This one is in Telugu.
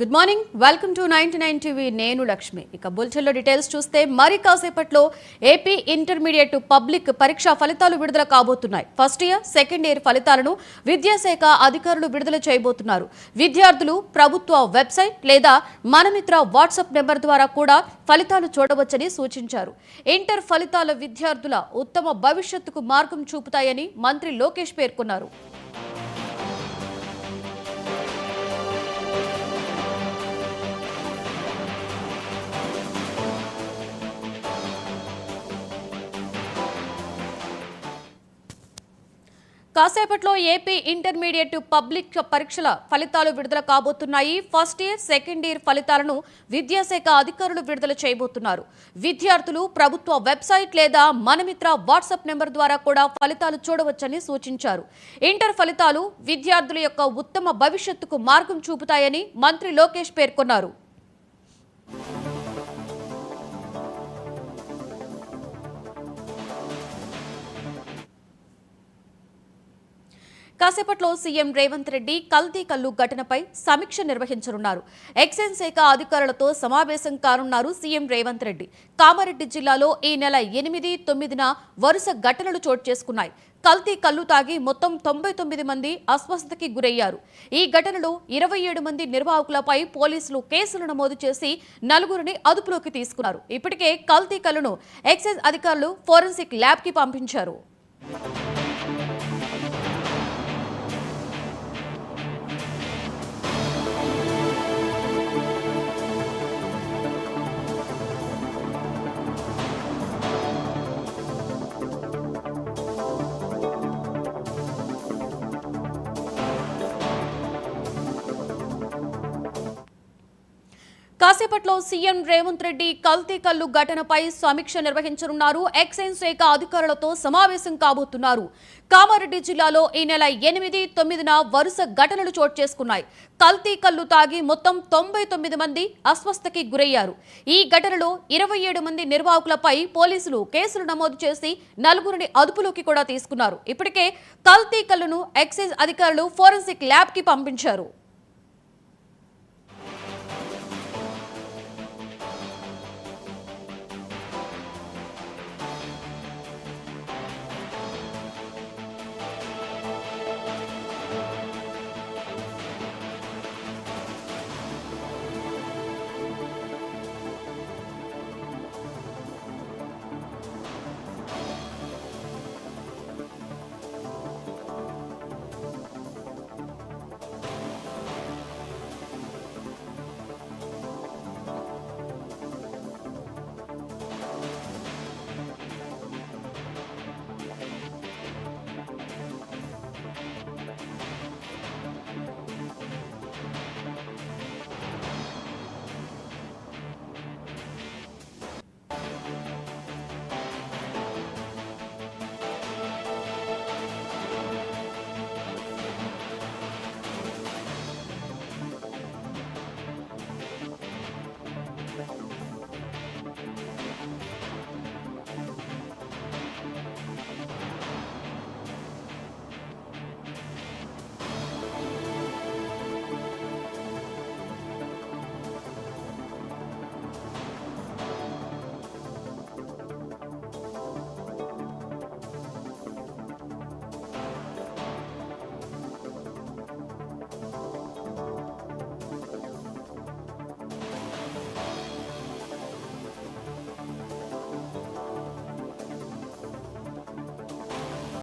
Good morning, welcome to 99 TV. నేను లక్ష్మి. ఇక బులెటిన్లో డీటెయిల్స్ చూస్తే మరి కాసేపట్లో ఏపీ ఇంటర్మీడియట్ పబ్లిక్ పరీక్ష ఫలితాలు విడుదల కాబోతున్నాయి. ఫస్ట్ ఇయర్, సెకండ్ ఇయర్ ఫలితాలను విద్యాశాఖ అధికారులు విడుదల చేయబోతున్నారు. విద్యార్థులు ప్రభుత్వ వెబ్సైట్ లేదా మనమిత్ర వాట్సాప్ నెంబర్ ద్వారా కూడా ఫలితాలు చూడవచ్చని సూచించారు. ఇంటర్ ఫలితాల విద్యార్థుల ఉత్తమ భవిష్యత్తుకు మార్గం చూపుతాయని మంత్రి లోకేష్ పేర్కొన్నారు. కాసేపట్లో ఏపీ ఇంటర్మీడియట్ పబ్లిక్ పరీక్షల ఫలితాలు విడుదల కాబోతున్నాయి. ఫస్ట్ ఇయర్, సెకండ్ ఇయర్ ఫలితాలను విద్యాశాఖ అధికారులు విడుదల చేయబోతున్నారు. విద్యార్థులు ప్రభుత్వ వెబ్సైట్ లేదా మనమిత్ర వాట్సాప్ నెంబర్ ద్వారా కూడా ఫలితాలు చూడవచ్చని సూచించారు. ఇంటర్ ఫలితాలు విద్యార్థుల యొక్క ఉత్తమ భవిష్యత్తుకు మార్గం చూపుతాయని మంత్రి లోకేష్ పేర్కొన్నారు. కాసేపట్లో సీఎం రేవంత్ రెడ్డి కల్తీ కల్లు ఘటనపై సమీక్ష నిర్వహించనున్నారు. ఎక్సైజ్ శాఖ అధికారులతో సమావేశం కానున్నారు సీఎం రేవంత్ రెడ్డి. కామారెడ్డి జిల్లాలో ఈ నెల 8, 9న వరుస ఘటనలు చోటు చేసుకున్నాయి. కల్తీ కల్లు తాగి మొత్తం 99 మంది అస్వస్థతకి గురయ్యారు. ఈ ఘటనలో 27 మంది నిర్వాహకులపై పోలీసులు కేసులు నమోదు చేసి 4గురిని అదుపులోకి తీసుకున్నారు. ఇప్పటికే కల్తీ కల్లును ఎక్సైజ్ అధికారులు ఫోరెన్సిక్ ల్యాబ్ కి పంపించారు. కాసేపట్లో సీఎం రేవంత్ రెడ్డి కల్తీ కల్లు ఘటనపై సమీక్ష నిర్వహించనున్నారు. ఎక్సైజ్ శాఖ అధికారులతో సమావేశం కాబోతున్నారు. కామారెడ్డి జిల్లాలో ఈ నెల 8, 9న వరుస ఘటనలు చోటు చేసుకున్నాయి. కల్తీ కల్లు తాగి మొత్తం 99 మంది అస్వస్థతకి గురయ్యారు. ఈ ఘటనలో 27 మంది నిర్వాహకులపై పోలీసులు కేసులు నమోదు చేసి 4గురిని అదుపులోకి కూడా తీసుకున్నారు. ఇప్పటికే కల్తీ కల్లును ఎక్సైజ్ అధికారులు ఫోరెన్సిక్ ల్యాబ్ కి పంపించారు.